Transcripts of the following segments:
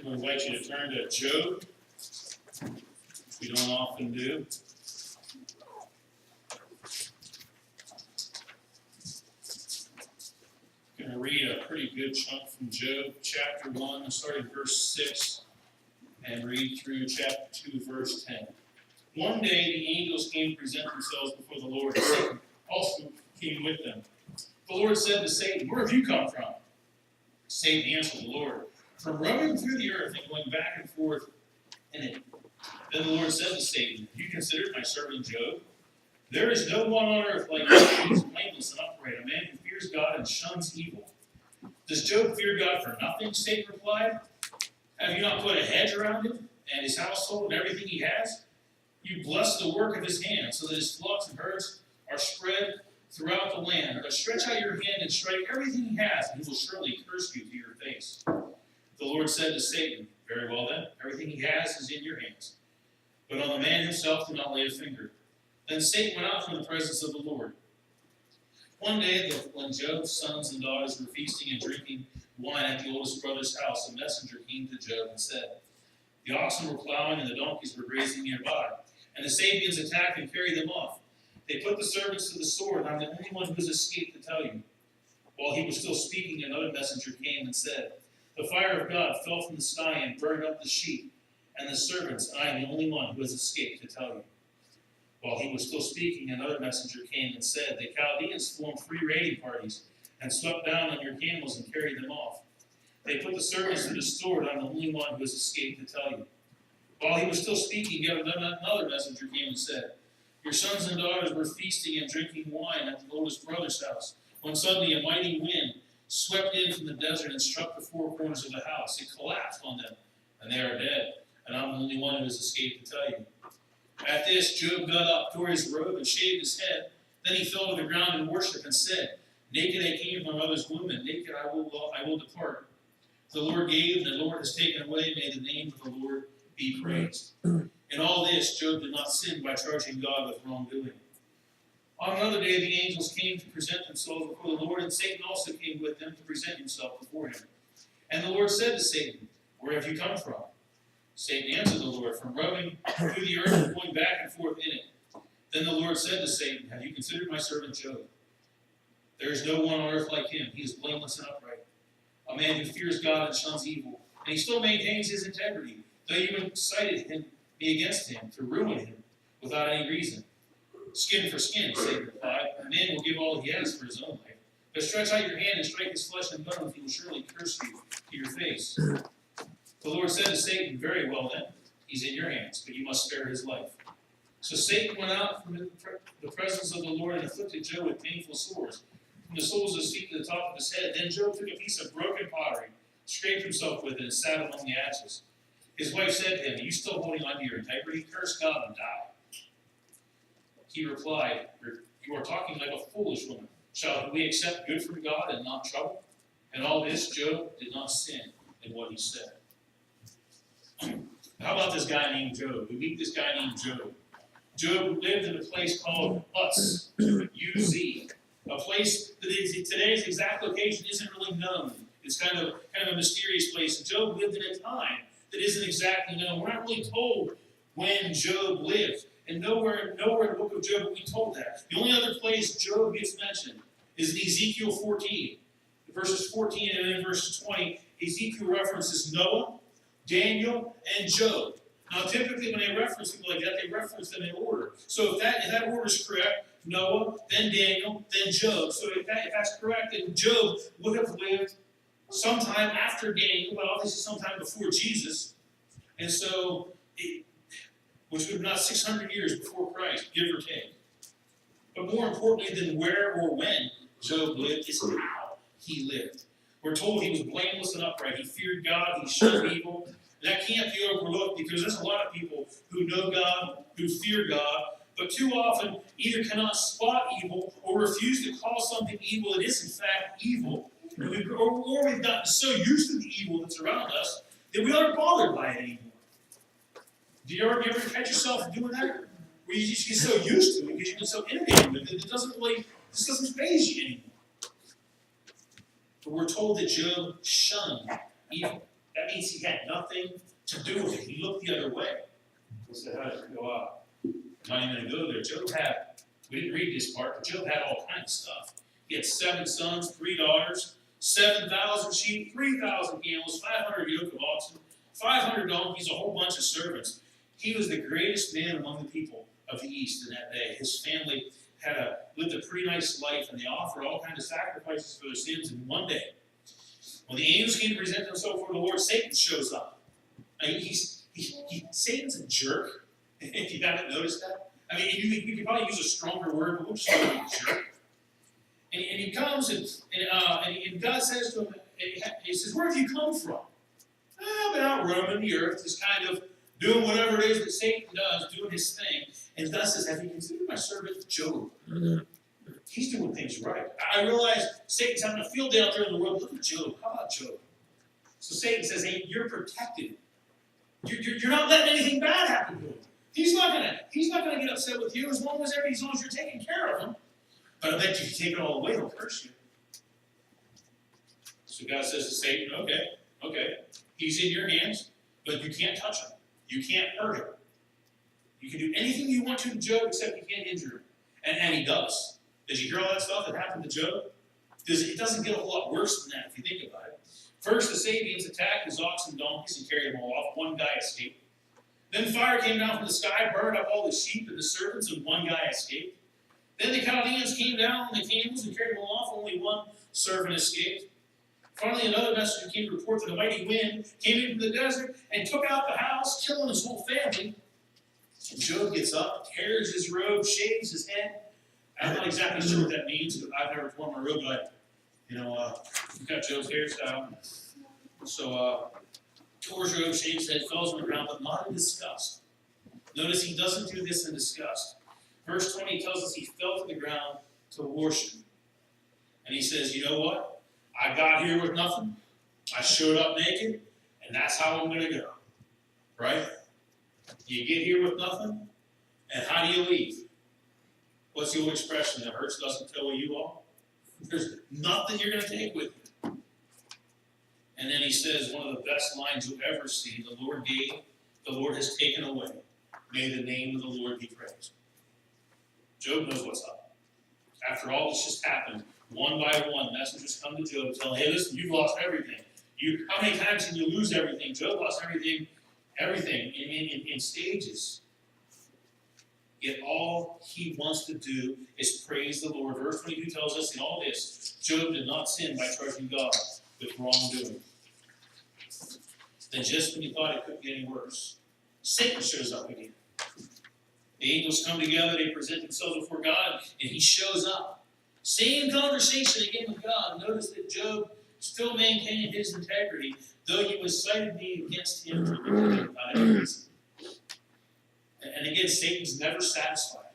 I invite you to turn to Job. We don't often do. I'm going to read a pretty good chunk from Job, chapter 1, starting verse 6, and read through chapter 2, verse 10. One day the angels came to present themselves before the Lord, and Satan also came with them. The Lord said to Satan, "Where have you come from?" Satan answered the Lord, "From roaming through the earth and going back and forth in it." Then the Lord said to Satan, "Have you considered my servant Job? There is no one on earth like him. He is blameless and upright, a man who fears God and shuns evil." "Does Job fear God for nothing?" Satan replied. "Have you not put a hedge around him and his household and everything he has? You bless the work of his hands, so that his flocks and herds are spread throughout the land. But stretch out your hand and strike everything he has, and he will surely curse you to your face." The Lord said to Satan, "Very well then, everything he has is in your hands. But on the man himself do not lay a finger." Then Satan went out from the presence of the Lord. One day, when Job's sons and daughters were feasting and drinking wine at the oldest brother's house, a messenger came to Job and said, "The oxen were plowing and the donkeys were grazing nearby, and the Sabians attacked and carried them off. They put the servants to the sword, and I'm the only one who has escaped to tell you." While he was still speaking, another messenger came and said, "The fire of God fell from the sky and burned up the sheep and the servants, and I am the only one who has escaped to tell you." While he was still speaking, another messenger came and said, "The Chaldeans formed 3 raiding parties and swept down on your camels and carried them off. They put the servants to the sword, and I'm the only one who has escaped to tell you." While he was still speaking, yet another messenger came and said, "Your sons and daughters were feasting and drinking wine at the oldest brother's house, when suddenly a mighty wind swept in from the desert and struck the 4 corners of the house. It collapsed on them, and they are dead, and I'm the only one who has escaped to tell you." At this, Job got up, tore his robe, and shaved his head. Then he fell to the ground in worship and said, "Naked I came from my mother's womb, and naked I will depart. The Lord gave, and the Lord has taken away. May the name of the Lord be praised." In all this, Job did not sin by charging God with wrongdoing. On another day, the angels came to present themselves before the Lord, and Satan also came with them to present himself before him. And the Lord said to Satan, "Where have you come from?" Satan answered the Lord, "From roaming through the earth and going back and forth in it." Then the Lord said to Satan, "Have you considered my servant Job? There is no one on earth like him. He is blameless and upright, a man who fears God and shuns evil. And he still maintains his integrity, though you incited me against him to ruin him without any reason." "Skin for skin," Satan replied. "A man will give all he has for his own life. But stretch out your hand and strike his flesh and bones. He will surely curse you to your face." The Lord said to Satan, "Very well then, he's in your hands, but you must spare his life." So Satan went out from the presence of the Lord and afflicted Job with painful sores, from the soles of his feet to the top of his head. Then Job took a piece of broken pottery, scraped himself with it, and sat among the ashes. His wife said to him, "Are you still holding on to your integrity? Curse God and die." He replied, "You are talking like a foolish woman. Shall we accept good from God and not trouble?" And all this, Job did not sin in what he said. How about this guy named Job? We meet this guy named Job. Job lived in a place called Uz, U-Z, a place that today's exact location isn't really known. It's kind of a mysterious place. And Job lived in a time that isn't exactly known. We're not really told when Job lived. And nowhere in the book of Job are we told that. The only other place Job gets mentioned is in Ezekiel 14. Verses 14 and then verses 20, Ezekiel references Noah, Daniel, and Job. Now, typically when they reference people like that, they reference them in order. So if that order is correct, Noah, then Daniel, then Job. So if that's correct, then Job would have lived sometime after Daniel, but obviously sometime before Jesus. And so, which would have been about 600 years before Christ, give or take. But more importantly than where or when Job lived is how he lived. We're told he was blameless and upright. He feared God. He shunned evil. That can't be overlooked because there's a lot of people who know God, who fear God, but too often either cannot spot evil or refuse to call something evil that is in fact evil. Or we've gotten so used to the evil that's around us that we aren't bothered by it anymore. Do you ever catch yourself doing that? Where you just get so used to it because you've been so inundated with it, this doesn't faze you anymore. But we're told that Job shunned evil. That means he had nothing to do with it. He looked the other way. He said, how did it go out? I'm not even going to go there. Job had, we didn't read this part, but Job had all kinds of stuff. He had 7 sons, 3 daughters, 7,000 sheep, 3,000 camels, 500 yoke of oxen, 500 donkeys, a whole bunch of servants. He was the greatest man among the people of the East in that day. His family lived a pretty nice life, and they offered all kinds of sacrifices for their sins in one day. When the angels came to present themselves before the Lord, Satan shows up. I mean, Satan's a jerk, if you haven't noticed that. I mean, you could probably use a stronger word, but we'll just call him a jerk. And he comes, and God says to him, he says, where have you come from? I've been out roaming the earth, just kind of doing whatever it is that Satan does, doing his thing. And God says, have you considered my servant Job? He's doing things right. I realize Satan's having a field day out there in the world. Look at Job. How about Job? So Satan says, hey, you're protected. You're not letting anything bad happen to him. He's not gonna get upset with you as long as you're taking care of him. But I bet you if you take it all away, he'll curse you. So God says to Satan, okay, he's in your hands, but you can't touch him. You can't hurt him. You can do anything you want to Job except you can't injure him. And he does. Did you hear all that stuff that happened to Job? It doesn't get a whole lot worse than that if you think about it. First, the Sabians attacked his oxen and donkeys and carried them all off. One guy escaped. Then fire came down from the sky, burned up all the sheep and the servants, and one guy escaped. Then the Chaldeans came down on the camels and carried them all off. Only one servant escaped. Finally, another messenger came to report that a mighty wind came in from the desert and took out the house, killing his whole family. And Job gets up, tears his robe, shaves his head. I'm not exactly sure what that means, because I've never torn my robe, but you've got Job's hairstyle. So, tore his robe, shaves his head, falls on the ground, but not in disgust. Notice he doesn't do this in disgust. Verse 20 tells us he fell to the ground to worship. And he says, you know what? I got here with nothing. I showed up naked, and that's how I'm going to go. Right? You get here with nothing, and how do you leave? What's the old expression? The hearse doesn't tell you all. There's nothing you're going to take with you. And then he says one of the best lines you'll ever see, the Lord gave, the Lord has taken away. May the name of the Lord be praised. Job knows what's up. After all this just happened, one by one, messengers come to Job telling, hey, listen, you've lost everything. How many times can you lose everything? Job lost everything in stages. Yet all he wants to do is praise the Lord. Verse 22 tells us in all this, Job did not sin by trusting God with wrongdoing. Then just when you thought it couldn't get any worse, Satan shows up again. The angels come together, they present themselves before God, and he shows up. Same conversation again with God. Notice that Job still maintained his integrity, though he was cited me against him for the reason. And again, Satan's never satisfied.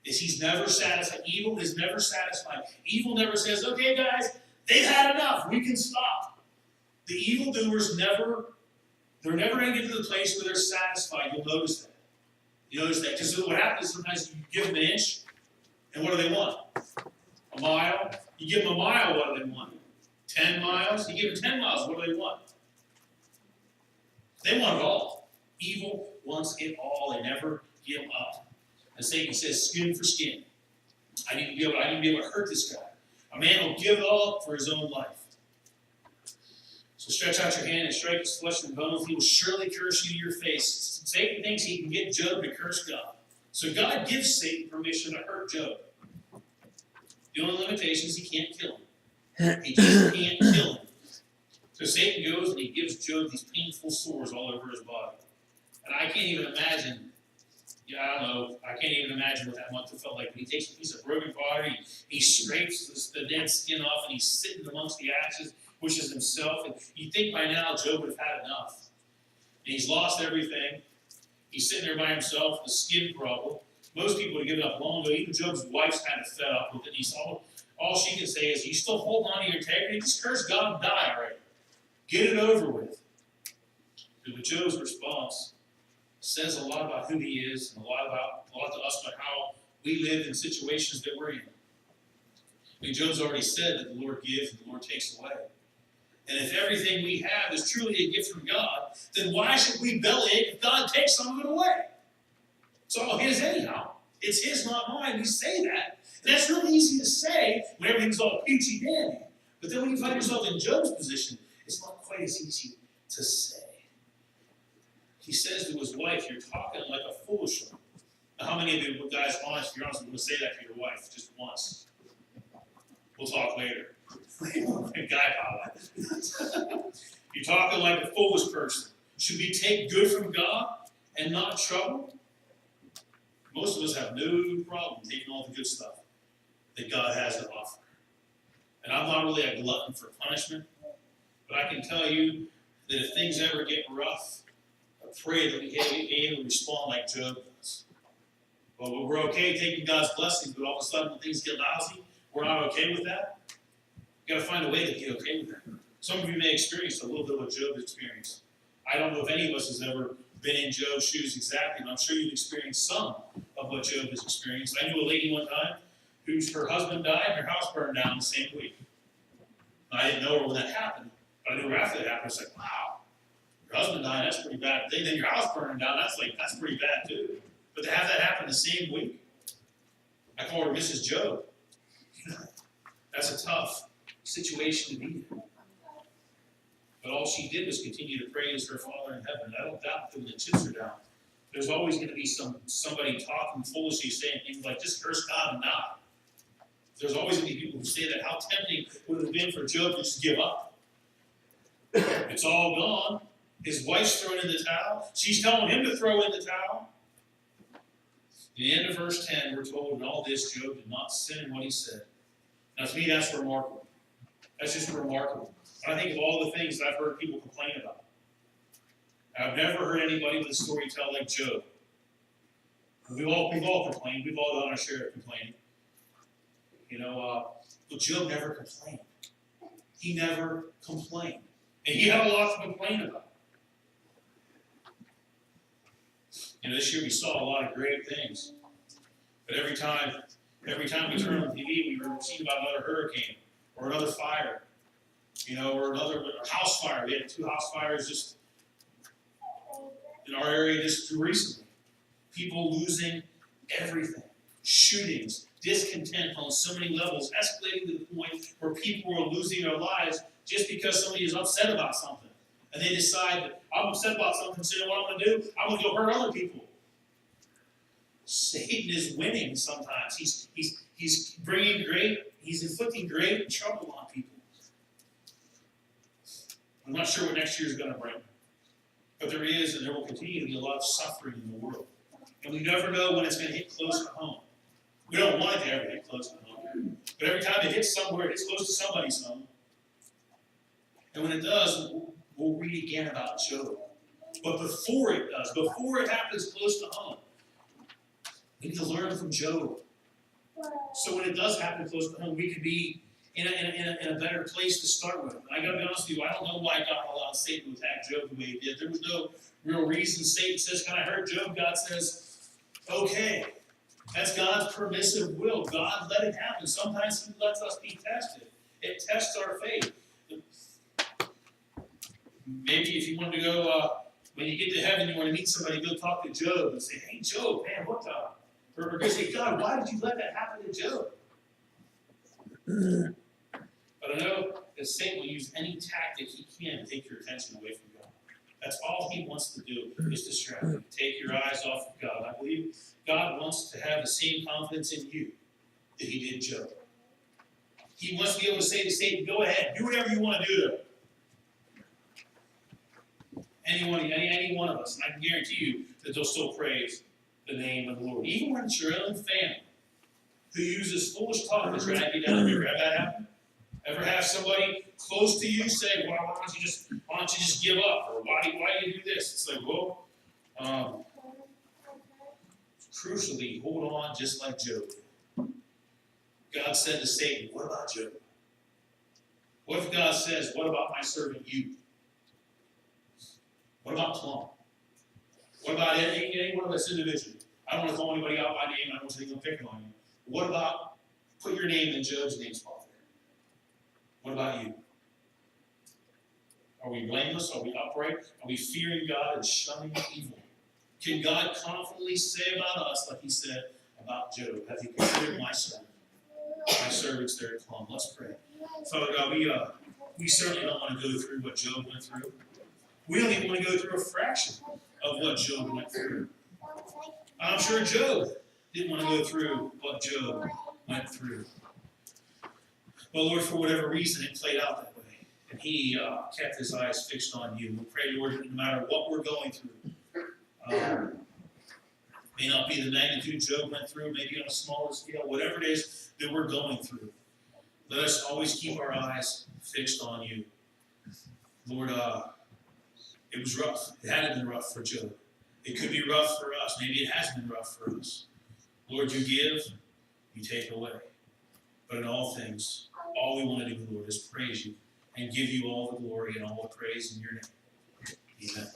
He's never satisfied. Evil is never satisfied. Evil never says, okay, guys, they've had enough. We can stop. The evildoers they're never going to get to the place where they're satisfied. You'll notice that. You notice that? Because what happens is sometimes you give them an inch, and what do they want? A mile. You give them a mile, what do they want? 10 miles. You give them 10 miles, what do they want? They want it all. Evil wants it all. They never give up. And Satan says, skin for skin. I need to be able to hurt this guy. A man will give it all up for his own life. So stretch out your hand and strike his flesh and bones. He will surely curse you to your face. Satan thinks he can get Job to curse God. So God gives Satan permission to hurt Job. The only limitation is he can't kill him. He just can't kill him. So Satan goes and he gives Job these painful sores all over his body. And I can't even imagine, I can't even imagine what that must have felt like. When he takes a piece of broken pottery, he scrapes the dead skin off, and he's sitting amongst the ashes, which is himself. And you'd think by now Job would have had enough. And he's lost everything. He's sitting there by himself, the skin problem. Most people would have given up long ago. Even Job's wife's kind of fed up with it. All she can say is, you still hold on to your integrity? Just curse God and die already. Get it over with. But Job's response says a lot about who he is, and a lot to us about how we live in situations that we're in. I mean, Job's already said that the Lord gives and the Lord takes away. And if everything we have is truly a gift from God, then why should we bellyache if God takes some of it away? It's all His anyhow. It's His, not mine. We say that. And that's really easy to say when everything's all peachy dandy. But then when you find yourself in Job's position, it's not quite as easy to say. He says to his wife, "You're talking like a foolish one." Now, how many of you guys, honest, if you're honest, will say that to your wife just once? We'll talk later. Guy power. You're talking like a foolish person. Should we take good from God and not trouble? Most of us have no problem taking all the good stuff that God has to offer. And I'm not really a glutton for punishment, but I can tell you that if things ever get rough, I pray that we be able to respond like Job does. Well, we're okay taking God's blessings, but all of a sudden when things get lousy, we're not okay with that. You've got to find a way to be okay with that. Some of you may experience a little bit of what Job experienced. I don't know if any of us has ever been in Job's shoes exactly, but I'm sure you've experienced some of what Job has experienced. I knew a lady one time her husband died and her house burned down the same week. I didn't know her when that happened, but I knew her after that happened. I was like, wow, your husband died, that's a pretty bad thing. Then your house burning down, that's pretty bad too. But to have that happen the same week, I call her Mrs. Job. That's a tough situation to be in. But all she did was continue to praise her Father in heaven. I don't doubt that when the chips are down, there's always going to be somebody talking foolishly, saying things like, just curse God and die. There's always going to be people who say that. How tempting would it have been for Job to just give up? It's all gone. His wife's thrown in the towel. She's telling him to throw in the towel. At the end of verse 10, we're told, in all this, Job did not sin in what he said. Now, to me, that's remarkable. That's just remarkable. When I think of all the things that I've heard people complain about, I've never heard anybody with a story tell like Job. We've all complained. We've all done our share of complaining. But Job never complained. He never complained. And he had a lot to complain about. This year we saw a lot of great things. But every time we turned on the TV, we were seeing about another hurricane or another fire, or another house fire. We had 2 house fires just in our area just recently. People losing everything. Shootings, discontent on so many levels, escalating to the point where people are losing their lives just because somebody is upset about something. And they decide that I'm upset about something, so you know what I'm going to do? I'm going to go hurt other people. Satan is winning sometimes. He's inflicting great trouble on people. I'm not sure what next year is going to bring. But there is, and there will continue to be a lot of suffering in the world. And we never know when it's going to hit close to home. We don't want it to ever hit close to home. But every time it hits somewhere, it hits close to somebody's home. And when it does, we'll read again about Job. But before it does, before it happens close to home, we need to learn from Job. So when it does happen close to home, we can be in a better place to start with. I got to be honest with you, I don't know why God allowed Satan to attack Job the way he did. There was no real reason. Satan says, "Can I hurt Job?" God says, "Okay." That's God's permissive will. God let it happen. Sometimes He lets us be tested. It tests our faith. Maybe if you want to go, when you get to heaven, you want to meet somebody, go talk to Job and say, "Hey, Job, man, what the?" Or go say, "God, why did you let that happen to Job?" But I know that Satan will use any tactic he can to take your attention away from God. That's all he wants to do, is distract you. Take your eyes off of God. I believe God wants to have the same confidence in you that He did Job. He wants to be able to say to Satan, "Go ahead, do whatever you want to do to him." Any one of us, and I can guarantee you that they'll still praise the name of the Lord. Even when it's your own family who uses foolish talk to drag you down. Ever have that happen? Ever have somebody close to you say, "Well, why don't you just give up?" Or why do you do this? It's like, well, crucially, hold on just like Job. God said to Satan, "What about Job?" What if God says, "What about my servant you?" What about Plum? What about any one of us individually? I don't want to call anybody out by name. I don't think I'm picking on you. What about, put your name in Job's name spot there? What about you? Are we blameless? Are we upright? Are we fearing God and shunning evil? Can God confidently say about us, like he said about Job, have you considered my servant? My servants there at Plum. Let's pray. Father God, we certainly don't want to go through what Job went through. We don't even want to go through a fraction of what Job went through. I'm sure Job didn't want to go through what Job went through. But Lord, for whatever reason, it played out that way. And he kept his eyes fixed on you. We pray, Lord, that no matter what we're going through, may not be the magnitude Job went through, maybe on a smaller scale, whatever it is that we're going through, let us always keep our eyes fixed on you. Lord, it was rough. It had been rough for Job. It could be rough for us. Maybe it has been rough for us. Lord, you give, you take away. But in all things, all we want to do, Lord, is praise you and give you all the glory and all the praise in your name. Amen.